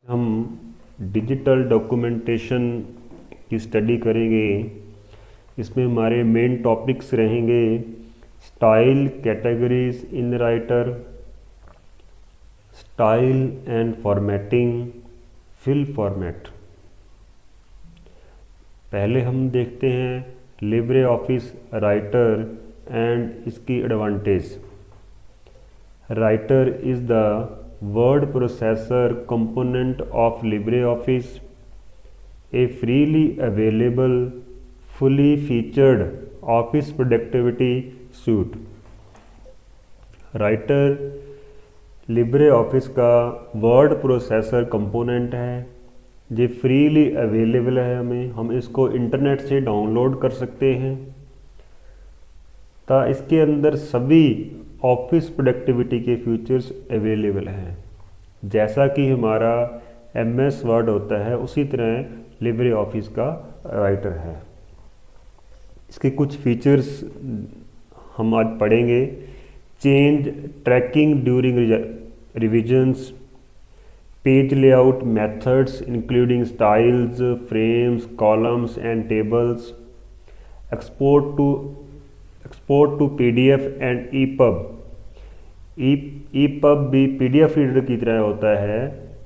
हम digital documentation की study करेंगे। इसमें हमारे मेन टॉपिक्स रहेंगे style categories in writer, style and formatting, fill format. पहले हम देखते हैं लिब्रे ऑफिस राइटर एंड इसकी advantage. Writer is the word processor component of LibreOffice, a freely available, fully featured office productivity suite. Writer Libre office का word processor component है, ये freely available है। हम इसको इंटरनेट से डाउनलोड कर सकते हैं। इसके अंदर सभी ऑफिस प्रोडक्टिविटी के फीचर्स अवेलेबल हैं। जैसा कि हमारा MS वर्ड होता है उसी तरह लिब्रे ऑफिस का राइटर है। इसके कुछ फीचर्स हम आज पढ़ेंगे। Change tracking during revisions, page layout methods including styles, frames, columns and tables, export to PDF and EPUB। EPUB भी PDF रीडर की तरह होता है,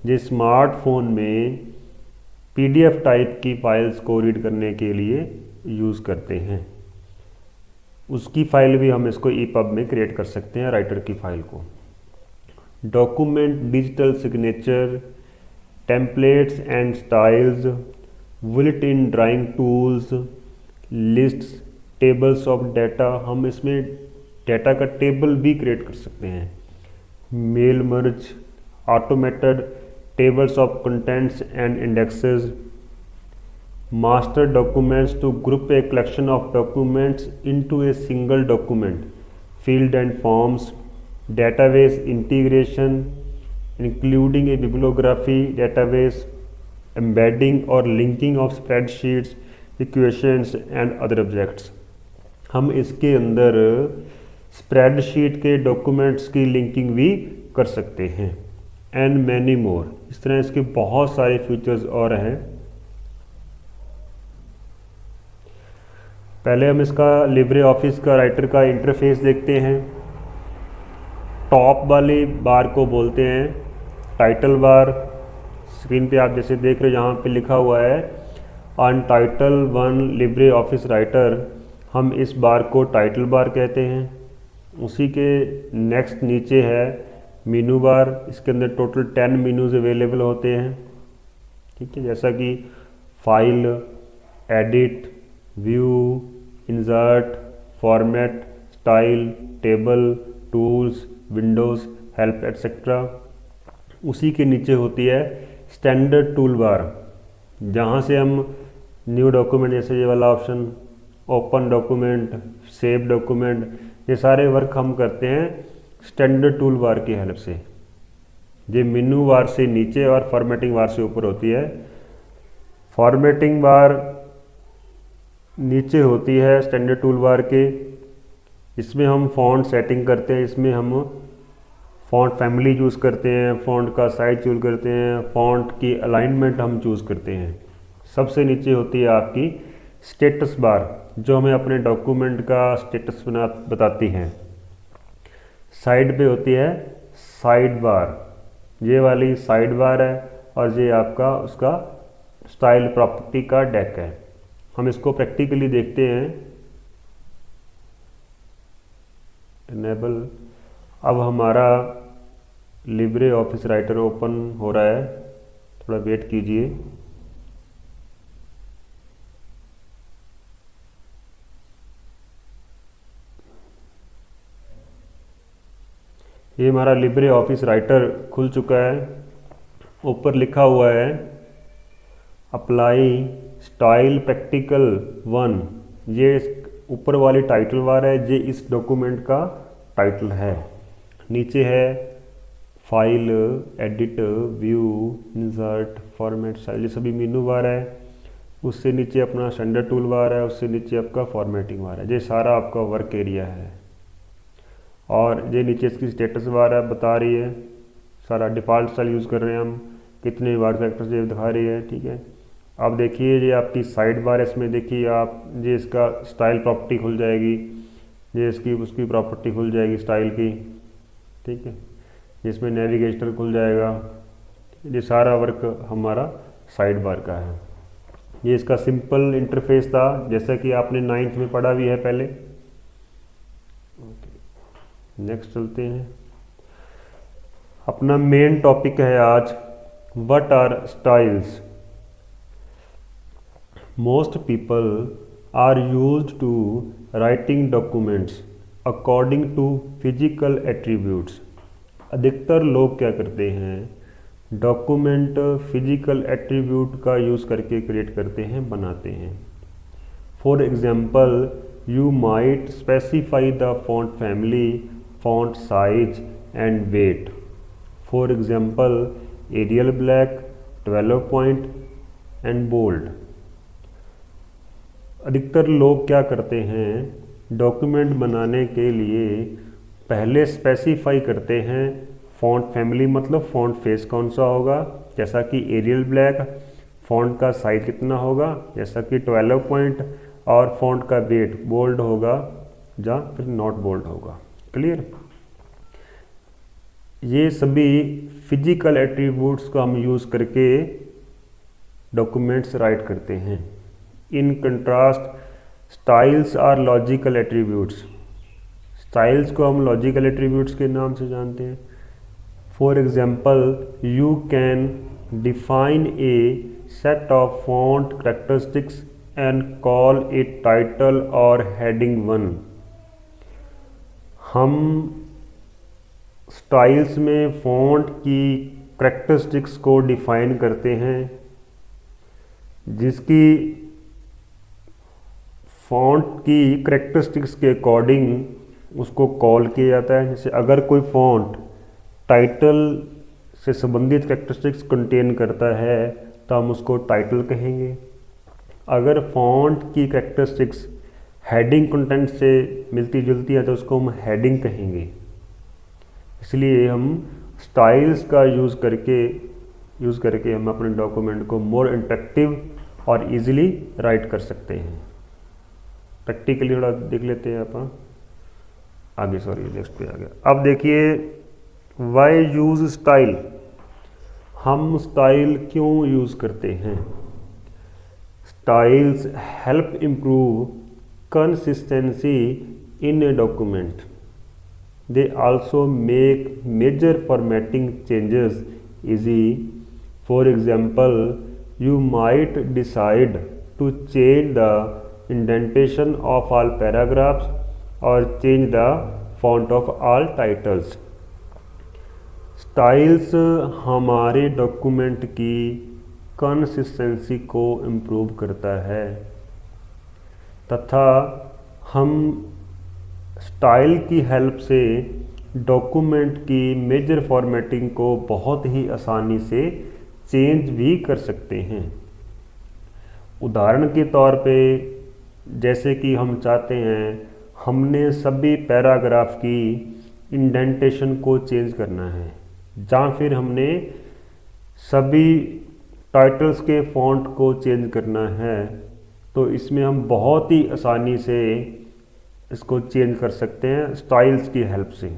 जो स्मार्टफोन में PDF टाइप की फाइल्स को रीड करने के लिए यूज़ करते हैं। उसकी फाइल भी हम इसको EPUB में क्रिएट कर सकते हैं, राइटर की फाइल को। Document digital signature, templates and styles, bullet in drawing tools, lists, tables of data. हम इसमें डाटा का टेबल भी क्रिएट कर सकते हैं। Mail merge, automated tables of contents and indexes, master documents to group a collection of documents into a single document, field and forms, database integration including a bibliography database, embedding और linking of spreadsheets, equations and other objects. हम इसके अंदर spreadsheet के documents की linking भी कर सकते हैं एंड मैनी मोर। इस तरह इसके बहुत सारे फीचर्स और हैं। पहले हम इसका लिब्रे ऑफिस का राइटर का इंटरफेस देखते हैं। टॉप वाली बार को बोलते हैं टाइटल बार। स्क्रीन पे आप जैसे देख रहे हो यहाँ पे लिखा हुआ है अनटाइटल 1 लिब्रे ऑफिस राइटर। हम इस बार को टाइटल बार कहते हैं। उसी के नेक्स्ट नीचे है मीनू बार। इसके अंदर टोटल 10 मीनूज अवेलेबल होते हैं। ठीक है, जैसा कि file, edit, view, insert, format, style, table, tools, Windows, help etcetera. उसी के नीचे होती है स्टैंडर्ड टूल बार, जहाँ से हम न्यू डॉक्यूमेंट जैसे ये वाला option, open document, save document, ये सारे वर्क हम करते हैं स्टैंडर्ड टूल बार की हेल्प से। ये मेनू बार से नीचे और फॉर्मेटिंग बार से ऊपर होती है। फॉर्मेटिंग बार नीचे होती है स्टैंडर्ड टूल बार के। इसमें हम फ़ॉन्ट सेटिंग करते हैं। इसमें हम फ़ॉन्ट फैमिली चूज़ करते हैं, फ़ॉन्ट का साइज चूज़ करते हैं, फ़ॉन्ट की अलाइनमेंट हम चूज़ करते हैं। सबसे नीचे होती है आपकी स्टेटस बार, जो हमें अपने डॉक्यूमेंट का स्टेटस बताती हैं। साइड पे होती है साइड बार, ये वाली साइड बार है, और ये आपका उसका स्टाइल प्रॉपर्टी का डेक है। हम इसको प्रैक्टिकली देखते हैं। इनेबल। अब हमारा लिब्रे ऑफिस राइटर ओपन हो रहा है, थोड़ा वेट कीजिए। ये हमारा लिब्रे ऑफिस राइटर खुल चुका है। ऊपर लिखा हुआ है अप्लाई स्टाइल प्रैक्टिकल 1। ये ऊपर वाली टाइटल बार है, ये इस डॉक्यूमेंट का टाइटल है। नीचे है file, edit, view, insert, format, style, ये सभी मेनू बार है। उससे नीचे अपना स्टैंडर्ड टूल बार है, उससे नीचे आपका फॉर्मेटिंग बार है। ये सारा आपका वर्क एरिया है। और ये नीचे इसकी स्टेटस बार है, बता रही है सारा डिफ़ॉल्ट स्टाइल यूज़ कर रहे हैं हम, कितने वर्ड फैक्टर्स ये दिखा रही है, ठीक है। अब देखिए ये आपकी साइड बार, इसमें देखिए आप ये इसका स्टाइल प्रॉपर्टी खुल जाएगी, ये इसकी उसकी प्रॉपर्टी खुल जाएगी स्टाइल की, ठीक है। इसमें नेविगेशन खुल जाएगा, ये सारा वर्क हमारा साइड बार का है। ये इसका सिंपल इंटरफेस था, जैसा कि आपने 9th में पढ़ा भी है पहले। नेक्स्ट चलते हैं, अपना मेन टॉपिक है आज, what are styles. Most people are used to writing documents according to physical attributes. अधिकतर लोग क्या करते हैं, डॉक्यूमेंट फिजिकल एट्रीब्यूट का यूज़ करके क्रिएट करते हैं, बनाते हैं। For example, you might specify the font family, font size and weight. For example, Arial black, 12 point and bold. अधिकतर लोग क्या करते हैं, डॉक्यूमेंट बनाने के लिए पहले स्पेसिफाई करते हैं फ़ॉन्ट फैमिली, मतलब फ़ॉन्ट फेस कौन सा होगा, जैसा कि एरियल ब्लैक, फ़ॉन्ट का साइज कितना होगा, जैसा कि 12 पॉइंट, और फ़ॉन्ट का वेट बोल्ड होगा या फिर नॉट बोल्ड होगा। क्लियर। ये सभी फिजिकल एट्रीब्यूट्स को हम यूज़ करके डॉक्यूमेंट्स राइट करते हैं। In contrast, styles are logical attributes. Styles को हम लॉजिकल एट्रीब्यूट्स के नाम से जानते हैं। For example, you can define a set of font characteristics and call it title और हेडिंग 1। हम स्टाइल्स में फॉन्ट की कैरेक्टरिस्टिक्स को डिफाइन करते हैं, जिसकी फॉन्ट की कैरेक्टरिस्टिक्स के अकॉर्डिंग उसको कॉल किया जाता है। जैसे अगर कोई फॉन्ट टाइटल से संबंधित कैरेक्टरिस्टिक्स कंटेन करता है तो हम उसको टाइटल कहेंगे। अगर फॉन्ट की कैरेक्टरिस्टिक्स हेडिंग कंटेंट से मिलती जुलती है तो उसको हम हेडिंग कहेंगे। इसलिए हम स्टाइल्स का यूज़ करके हम अपने डॉक्यूमेंट को मोर इंटरेक्टिव और इजीली राइट कर सकते हैं। प्रैक्टिकली थोड़ा देख लेते हैं आप आगे, सॉरी नेक्स्ट पे आ गया। अब देखिए, वाई यूज़ स्टाइल, हम स्टाइल क्यों यूज़ करते हैं। Styles help improve consistency in a document. They also make major formatting changes easy. For example, you might decide to change the indentation of all paragraphs or change the font of all titles. Styles हमारे document की consistency को improve करता है तथा हम style की help से document की मेजर फॉर्मेटिंग को बहुत ही आसानी से चेंज भी कर सकते हैं। उदाहरण के तौर पे, जैसे कि हम चाहते हैं हमने सभी पैराग्राफ की इंडेंटेशन को चेंज करना है, या फिर हमने सभी टाइटल्स के फॉन्ट को चेंज करना है, तो इसमें हम बहुत ही आसानी से इसको चेंज कर सकते हैं स्टाइल्स की हेल्प से।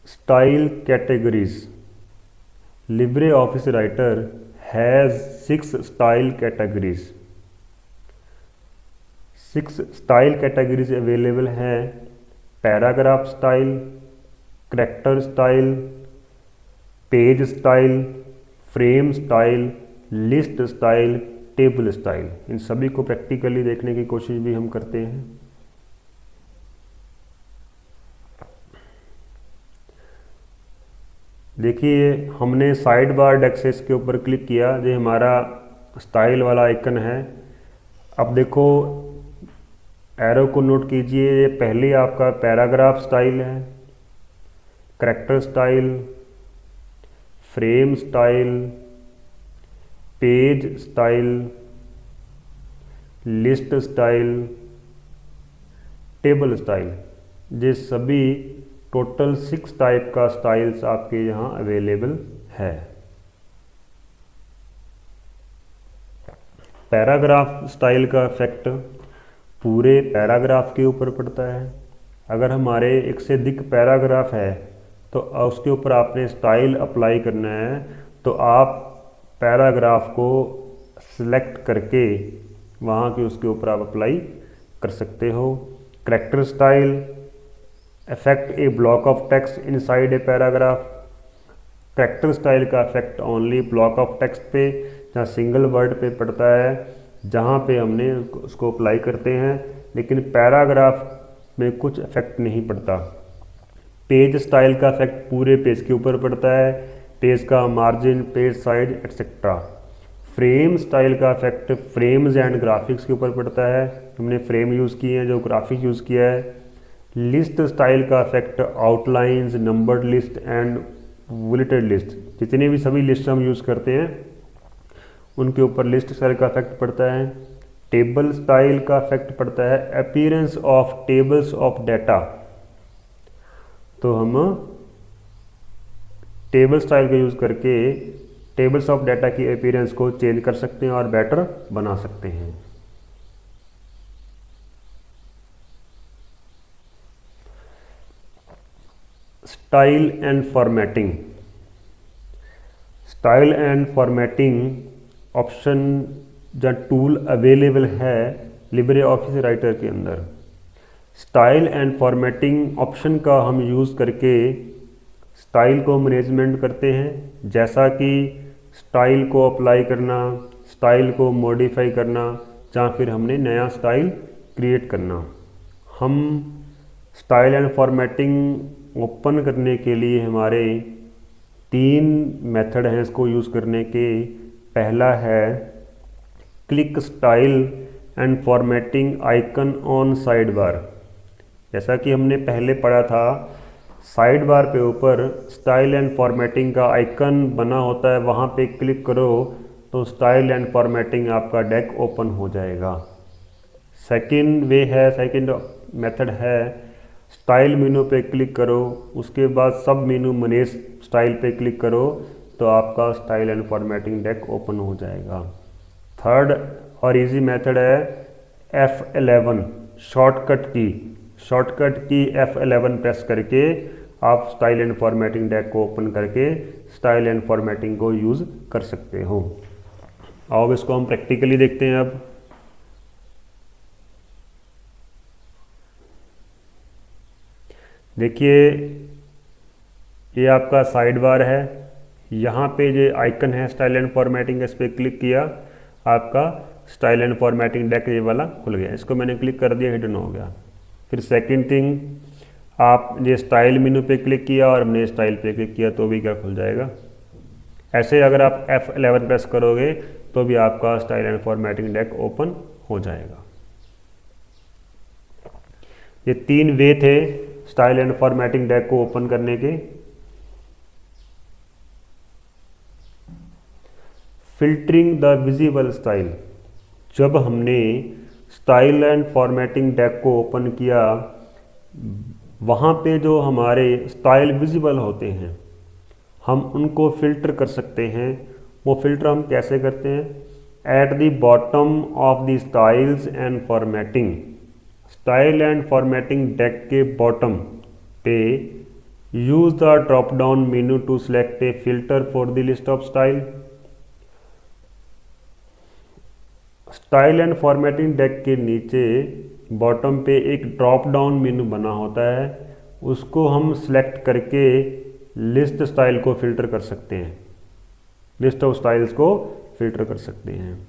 Style categories. LibreOffice writer has 6 style categories. 6 style categories available हैं। Paragraph style, character style, page style, frame style, list style, table style. इन सभी को प्रैक्टिकली देखने की कोशिश भी हम करते हैं। देखिए, हमने साइड बार एक्सेस के ऊपर क्लिक किया, जो हमारा स्टाइल वाला आइकन है। अब देखो, एरो को नोट कीजिए, ये पहले आपका पैराग्राफ स्टाइल है, character style, frame style, page style, list style, table style. ये सभी टोटल 6 टाइप का स्टाइल्स आपके यहाँ अवेलेबल है। पैराग्राफ स्टाइल का इफेक्ट पूरे पैराग्राफ के ऊपर पड़ता है। अगर हमारे एक से अधिक पैराग्राफ है तो उसके ऊपर आपने स्टाइल अप्लाई करना है, तो आप पैराग्राफ को सिलेक्ट करके वहाँ के उसके ऊपर आप अप्लाई कर सकते हो। Character style affect a block of text inside a paragraph. Character style का effect only block of text पे जहाँ सिंगल वर्ड पे पड़ता है, जहाँ पे हमने उसको अप्लाई करते हैं, लेकिन पैराग्राफ में कुछ इफेक्ट नहीं पड़ता। पेज स्टाइल का इफेक्ट पूरे पेज के ऊपर पड़ता है, पेज का margin, page size etcetera. Frame style का इफेक्ट फ्रेम्स एंड ग्राफिक्स के ऊपर पड़ता है, हमने फ्रेम यूज़ किए हैं, जो ग्राफिक यूज़ किया है। लिस्ट स्टाइल का effect outlines, numbered list and bulleted list, जितने भी सभी लिस्ट हम यूज़ करते हैं उनके ऊपर लिस्ट स्टाइल का इफेक्ट पड़ता है। टेबल स्टाइल का इफेक्ट पड़ता है appearance of tables of data. तो हम टेबल स्टाइल का यूज़ करके टेबल्स ऑफ डाटा की अपीयरेंस को चेंज कर सकते हैं और बेटर बना सकते हैं। Style and formatting. Style and formatting option या टूल अवेलेबल है लिब्रे ऑफिस राइटर के अंदर। स्टाइल एंड फॉर्मेटिंग ऑप्शन का हम यूज़ करके स्टाइल को मैनेजमेंट करते हैं, जैसा कि स्टाइल को अप्लाई करना, स्टाइल को मॉडिफाई करना, या फिर हमने नया स्टाइल क्रिएट करना। हम स्टाइल एंड फॉर्मेटिंग ओपन करने के लिए हमारे 3 मेथड हैं इसको यूज़ करने के। पहला है click style and formatting icon on side bar. जैसा कि हमने पहले पढ़ा था, साइड बार पे ऊपर स्टाइल एंड फॉर्मेटिंग का आइकन बना होता है, वहाँ पे क्लिक करो तो स्टाइल एंड फॉर्मेटिंग आपका डेक ओपन हो जाएगा। सेकंड मेथड है स्टाइल मेनू पे क्लिक करो, उसके बाद सब मेनू मैनेज स्टाइल पे क्लिक करो तो आपका style and formatting deck open हो जाएगा। थर्ड और इजी मेथड है F11 शॉर्टकट की F11 प्रेस करके आप स्टाइल एंड फॉर्मेटिंग डेक को ओपन करके स्टाइल एंड फॉर्मेटिंग को यूज़ कर सकते हो। आओ इसको हम प्रैक्टिकली देखते हैं। अब देखिए, ये आपका साइड बार है, यहाँ पे जो आइकन है स्टाइल एंड फॉर्मेटिंग, इस पर क्लिक किया, आपका स्टाइल एंड फॉर्मेटिंग डेक ये वाला खुल गया। इसको मैंने क्लिक कर दिया, हिडन हो गया। फिर सेकंड थिंग, आप ये स्टाइल मेनू पे क्लिक किया और हमने स्टाइल पे क्लिक किया तो भी क्या खुल जाएगा। ऐसे अगर आप F11 प्रेस करोगे तो भी आपका style and formatting deck open हो जाएगा। ये 3 वे थे स्टाइल एंड फॉर्मेटिंग डेक को ओपन करने के। Filtering the visible style. जब हमने स्टाइल एंड फॉर्मेटिंग डेक को ओपन किया, वहाँ पे जो हमारे स्टाइल विजिबल होते हैं हम उनको फिल्टर कर सकते हैं। वो फिल्टर हम कैसे करते हैं? At the bottom of the styles and formatting, style and formatting deck के बॉटम पे use the drop down menu to select a filter for the list of style. Style and formatting deck के नीचे bottom पे एक drop down मेनू बना होता है, उसको हम सेलेक्ट करके लिस्ट स्टाइल को फिल्टर कर सकते हैं, लिस्ट ऑफ स्टाइल्स को फिल्टर कर सकते हैं।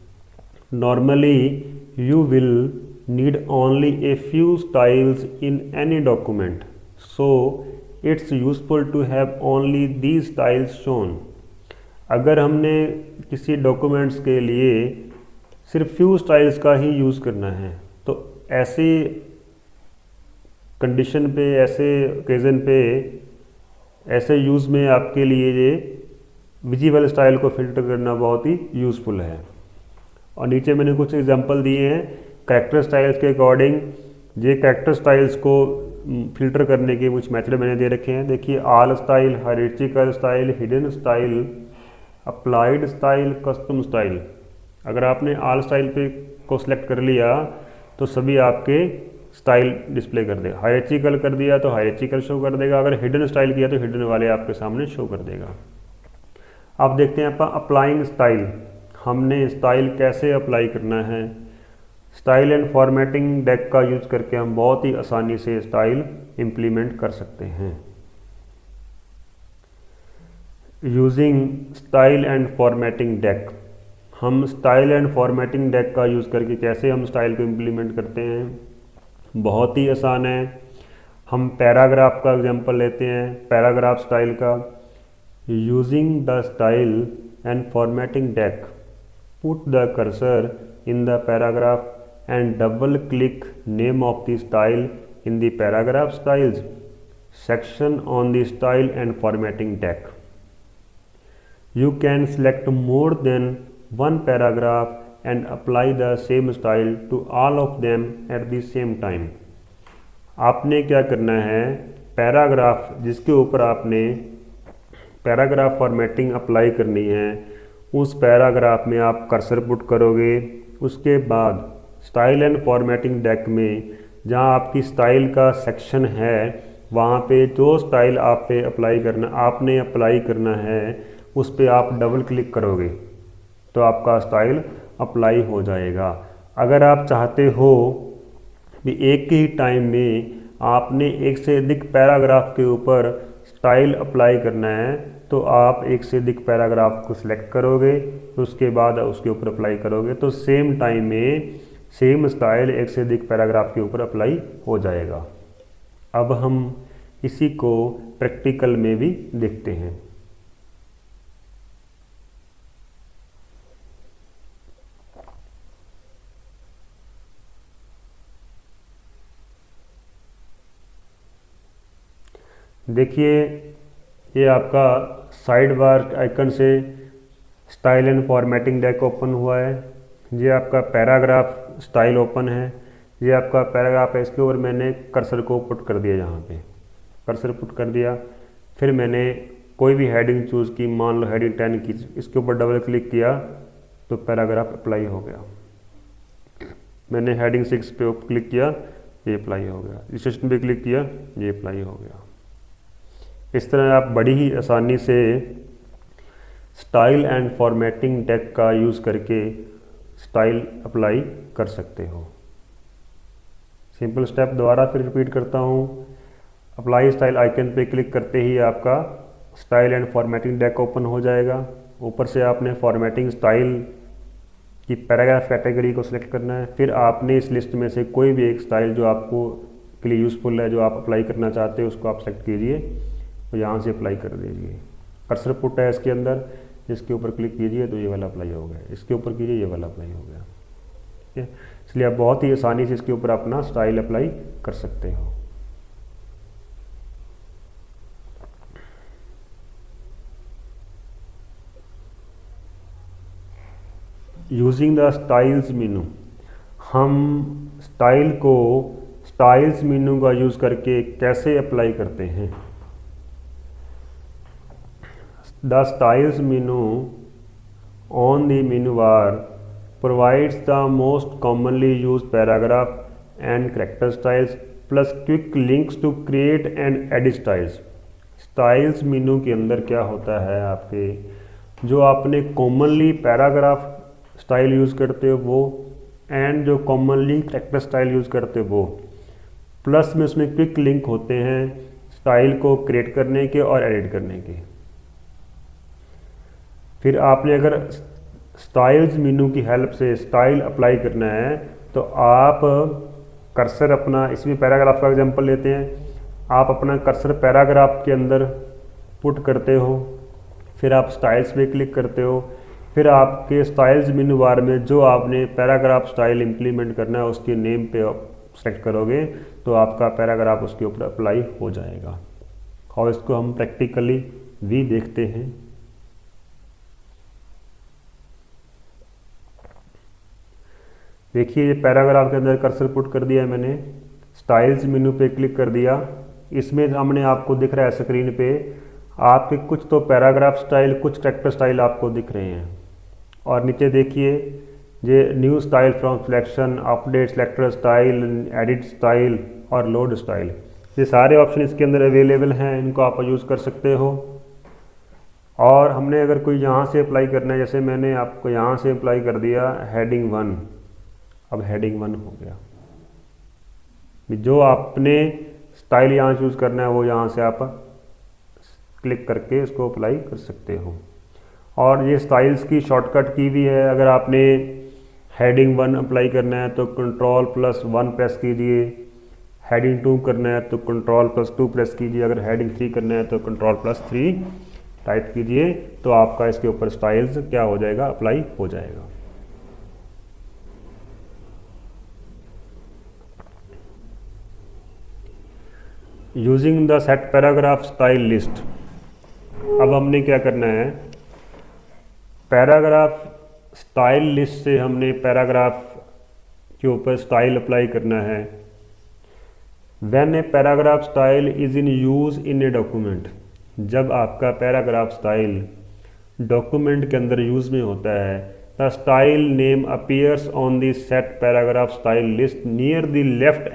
Normally you will need only a few styles in any document, so it's useful to have only these styles shown। अगर हमने किसी डॉक्यूमेंट्स के लिए सिर्फ फ्यू स्टाइल्स का ही यूज़ करना है तो ऐसी कंडीशन पे, ऐसे ओकेज़न पे, ऐसे यूज़ में आपके लिए ये विजिबल स्टाइल को फिल्टर करना बहुत ही यूज़फुल है। और नीचे मैंने कुछ एग्जांपल दिए हैं कैरेक्टर स्टाइल्स के अकॉर्डिंग। ये कैरेक्टर स्टाइल्स को फिल्टर करने के कुछ मेथड मैंने दे रखे हैं। देखिए, all style, hierarchical style, hidden style, applied style, custom style. अगर आपने ऑल स्टाइल पे को सिलेक्ट कर लिया तो सभी आपके स्टाइल डिस्प्ले कर देगा। हायरार्चिकल कर दिया तो हायरार्चिकल शो कर देगा। अगर हिडन स्टाइल किया तो हिडन वाले आपके सामने शो कर देगा। अब देखते हैं अपन अप्लाइंग स्टाइल, हमने स्टाइल कैसे अप्लाई करना है। स्टाइल एंड फॉर्मेटिंग डेक का यूज करके हम बहुत ही आसानी से स्टाइल इम्प्लीमेंट कर सकते हैं। Using style and formatting deck, हम स्टाइल एंड फॉर्मेटिंग डेक का यूज़ करके कैसे हम स्टाइल को इम्प्लीमेंट करते हैं, बहुत ही आसान है। हम पैराग्राफ का एग्जांपल लेते हैं, पैराग्राफ स्टाइल का। Using the style and formatting deck, put the cursor in the paragraph and double click name of the style in the paragraph styles section on the style and formatting deck. You can select more than one paragraph and apply the same style to all of them at the same time. आपने क्या करना है, paragraph जिसके ऊपर आपने paragraph formatting apply करनी है, उस पैराग्राफ में आप कर्सर पुट करोगे। उसके बाद स्टाइल एंड फॉर्मेटिंग डेक में जहाँ आपकी स्टाइल का सेक्शन है, वहाँ पे जो स्टाइल आप पे आपने अप्लाई करना है, उस पे आप डबल क्लिक करोगे तो आपका स्टाइल अप्लाई हो जाएगा। अगर आप चाहते हो कि एक ही टाइम में आपने एक से अधिक पैराग्राफ के ऊपर स्टाइल अप्लाई करना है, तो आप एक से अधिक पैराग्राफ को सिलेक्ट करोगे, उसके बाद उसके ऊपर अप्लाई करोगे तो सेम टाइम में सेम स्टाइल एक से अधिक पैराग्राफ के ऊपर अप्लाई हो जाएगा। अब हम इसी को प्रैक्टिकल में भी देखते हैं। देखिए, ये आपका साइड बार आइकन से style and formatting deck open हुआ है। ये आपका पैराग्राफ स्टाइल ओपन है। ये आपका पैराग्राफ है, इसके ऊपर मैंने कर्सर को पुट कर दिया। यहाँ पे कर्सर पुट कर दिया, फिर मैंने कोई भी हेडिंग चूज़ की, मान लो हेडिंग 10 की, इसके ऊपर डबल क्लिक किया तो पैराग्राफ अप्लाई हो गया। मैंने हेडिंग 6 पे क्लिक किया, ये अप्लाई हो गया। रजिस्ट्रेशन पे क्लिक किया, ये अप्लाई हो गया। इस तरह आप बड़ी ही आसानी से स्टाइल एंड फॉर्मेटिंग डेक का यूज़ करके स्टाइल अप्लाई कर सकते हो। सिंपल स्टेप दोबारा फिर रिपीट करता हूँ। अप्लाई स्टाइल आइकन पे क्लिक करते ही आपका style and formatting deck open हो जाएगा। ऊपर से आपने फॉर्मेटिंग स्टाइल की पैराग्राफ कैटेगरी को सिलेक्ट करना है। फिर आपने इस लिस्ट में से कोई भी एक स्टाइल जो आपको के लिए यूज़फुल है, जो आप अप्लाई करना चाहते हो, उसको आप सेलेक्ट कीजिए तो यहाँ से अप्लाई कर दीजिए। कर्सर पुट है इसके अंदर, इसके ऊपर क्लिक कीजिए तो ये वाला अप्लाई हो गया, इसके ऊपर कीजिए, ये वाला अप्लाई हो गया। ठीक है, इसलिए आप बहुत ही आसानी से इसके ऊपर अपना स्टाइल अप्लाई कर सकते हो। यूजिंग द स्टाइल्स मेनू, हम स्टाइल को स्टाइल्स मेनू का यूज़ करके कैसे अप्लाई करते हैं। The styles menu on the menu bar provides the most commonly used paragraph and character styles plus quick links to create and edit styles। Styles मेनू के अंदर क्या होता है, आपके जो आपने कॉमनली पैराग्राफ स्टाइल यूज़ करते हो वो, एंड जो कॉमनली कैरेक्टर स्टाइल यूज़ करते हो वो, प्लस में उसमें क्विक लिंक होते हैं स्टाइल को क्रिएट करने के और एडिट करने के। फिर आपने अगर स्टाइल्स मेनू की हेल्प से स्टाइल अप्लाई करना है तो आप कर्सर अपना, इसमें पैराग्राफ का एग्जांपल लेते हैं, आप अपना कर्सर पैराग्राफ के अंदर पुट करते हो, फिर आप स्टाइल्स पे क्लिक करते हो, फिर आपके स्टाइल्स मेनू बार में जो आपने पैराग्राफ स्टाइल इम्प्लीमेंट करना है उसके नेम पे सेलेक्ट करोगे तो आपका पैराग्राफ उसके ऊपर अप्लाई हो जाएगा। और इसको हम प्रैक्टिकली भी देखते हैं। देखिए, ये पैराग्राफ के अंदर कर्सर पुट कर दिया है मैंने, स्टाइल्स मेनू पे क्लिक कर दिया। इसमें हमने आपको दिख रहा है स्क्रीन पे आपके कुछ तो पैराग्राफ स्टाइल, कुछ कैरेक्टर स्टाइल आपको दिख रहे हैं। और नीचे देखिए ये new style from selection, update selector style, edit style और लोड स्टाइल, ये सारे ऑप्शन इसके अंदर अवेलेबल हैं, इनको आप यूज़ कर सकते हो। और हमने अगर कोई यहाँ से अप्लाई करना है, जैसे मैंने आपको यहाँ से अप्लाई कर दिया हेडिंग 1, अब हेडिंग 1 हो गया। जो आपने स्टाइल यहाँ चूज़ करना है वो यहाँ से आप क्लिक करके इसको अप्लाई कर सकते हो। और ये स्टाइल्स की शॉर्टकट की भी है। अगर आपने हेडिंग 1 अप्लाई करना है तो Ctrl+1 प्रेस कीजिए, हेडिंग 2 करना है तो Ctrl+2 प्रेस कीजिए, अगर हेडिंग 3 करना है तो Ctrl+3 टाइप कीजिए, तो आपका इसके ऊपर स्टाइल्स क्या हो जाएगा, अप्लाई हो जाएगा। Using the set paragraph style list, अब हमने क्या करना है, पैराग्राफ स्टाइल लिस्ट से हमने पैराग्राफ के ऊपर स्टाइल अप्लाई करना है। When a paragraph style is in use in a document, जब आपका पैराग्राफ स्टाइल डॉक्यूमेंट के अंदर यूज में होता है, the style name appears on the set paragraph style list near the left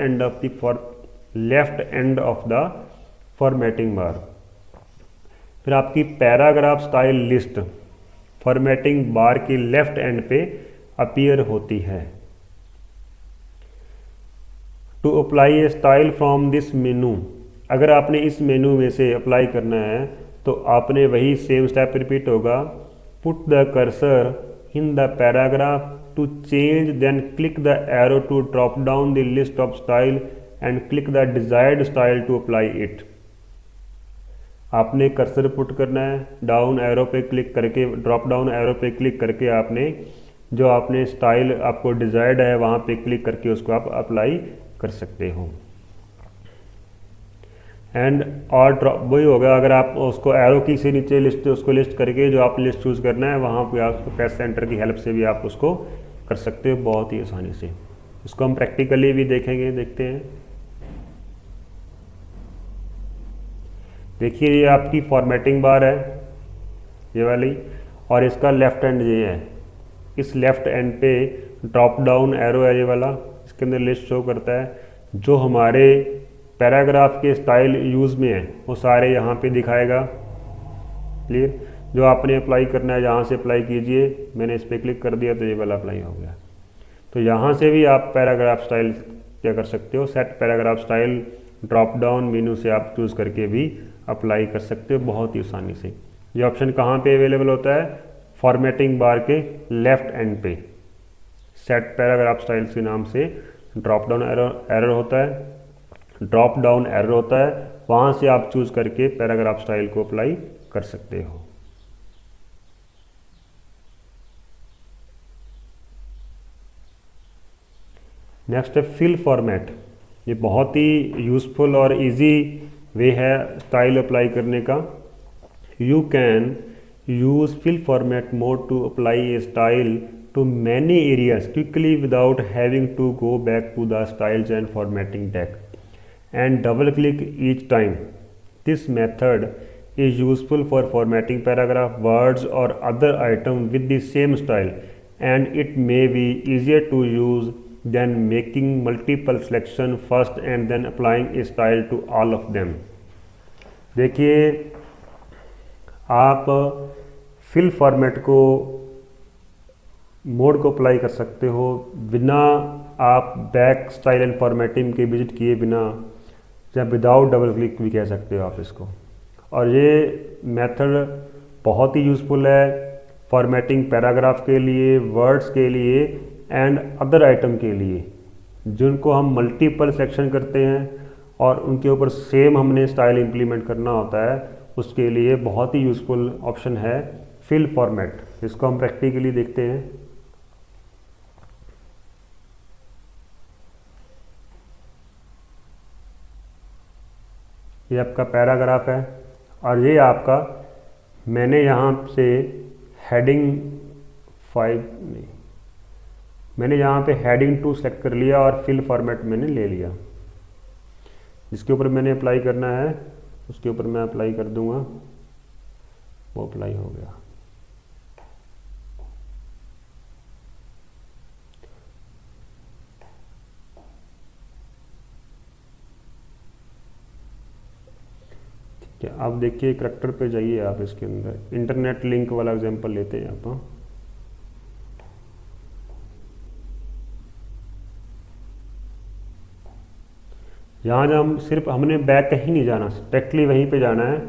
end of the formatting bar. फिर आपकी paragraph style list formatting bar की लेफ्ट एंड पे अपीयर होती है। To apply a style from this menu, अगर आपने इस मेनू में से अप्लाई करना है तो आपने वही सेम स्टेप रिपीट होगा। Put the cursor in the paragraph to change, then click the arrow to drop down the list of style and click the desired style to apply it. आपने cursor put करना है, down arrow पे click करके, drop down arrow पे click करके आपने जो आपने स्टाइल आपको डिजायर्ड है वहाँ पे क्लिक करके उसको आप अप्लाई कर सकते हो। एंड और ड्रॉप वही होगा, अगर आप उसको एरो की से नीचे लिस्ट उसको लिस्ट करके जो आप लिस्ट चूज़ करना है वहाँ पे आप प्रेस सेंटर की हेल्प से भी आप उसको कर सकते हो बहुत ही आसानी से। इसको हम प्रैक्टिकली भी देखेंगे, देखते हैं। देखिए ये आपकी फॉर्मेटिंग बार है ये वाली, और इसका लेफ्ट एंड ये है। इस लेफ्ट एंड पे ड्रॉप डाउन एरो है ये वाला, इसके अंदर लिस्ट शो करता है जो हमारे पैराग्राफ के स्टाइल यूज़ में है वो सारे यहाँ पे दिखाएगा। क्लियर, जो आपने अप्लाई करना है यहाँ से अप्लाई कीजिए, मैंने इस पर क्लिक कर दिया तो ये वाला अप्लाई हो गया। तो यहाँ से भी आप पैराग्राफ स्टाइल क्या कर सकते हो, set paragraph style drop down मेनू से आप चूज़ करके भी अप्लाई कर सकते हो बहुत ही आसानी से। ये ऑप्शन कहाँ पे अवेलेबल होता है, फॉर्मेटिंग बार के लेफ्ट एंड पे सेट पैराग्राफ स्टाइल के नाम से ड्रॉप डाउन एरर होता है, ड्रॉप डाउन एरर होता है, वहाँ से आप चूज़ करके पैराग्राफ स्टाइल को अप्लाई कर सकते हो। नेक्स्ट है फिल फॉर्मेट। ये बहुत ही यूज़फुल और इजी वे है स्टाइल अप्लाई करने का। You can use fill format mode to apply a style to many areas quickly without having to go back to the styles and formatting deck and double click each time. This method is useful for formatting paragraph, words or other item with the same style, and it may be easier to use than making multiple selection first and then applying a style to all of them. देखिए आप fill format को mode को apply कर सकते हो बिना आप back style and formatting के विजिट किए बिना, या विदाउट डबल क्लिक भी कह सकते हो आप इसको। और ये मेथड बहुत ही यूज़फुल है फॉर्मेटिंग पैराग्राफ के लिए, वर्ड्स के लिए एंड अदर आइटम के लिए जिनको हम मल्टीपल सेक्शन करते हैं और उनके ऊपर सेम हमने स्टाइल इम्प्लीमेंट करना होता है, उसके लिए बहुत ही यूज़फुल ऑप्शन है फिल फॉर्मेट। इसको हम प्रैक्टिकली देखते हैं। ये आपका पैराग्राफ है और ये आपका, मैंने यहाँ से हेडिंग 5 नहीं, मैंने यहाँ पे हेडिंग 2 सेलेक्ट कर लिया और फिल फॉर्मेट मैंने ले लिया। जिसके ऊपर मैंने अप्लाई करना है उसके ऊपर मैं अप्लाई कर दूंगा, वो अप्लाई हो गया। ठीक है, आप देखिए करैक्टर पे जाइए, आप इसके अंदर इंटरनेट लिंक वाला एग्जांपल लेते हैं आप। यहाँ जब हम सिर्फ हमने बैक कहीं नहीं जाना, डायरेक्टली वहीं पे जाना है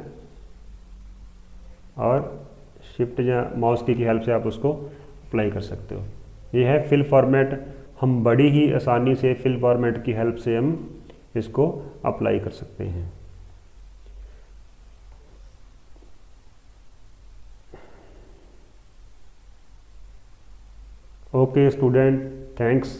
और शिफ्ट या माउस की हेल्प से आप उसको अप्लाई कर सकते हो। ये है फिल फॉर्मेट, हम बड़ी ही आसानी से फिल फॉर्मेट की हेल्प से हम इसको अप्लाई कर सकते हैं। Okay student, thanks.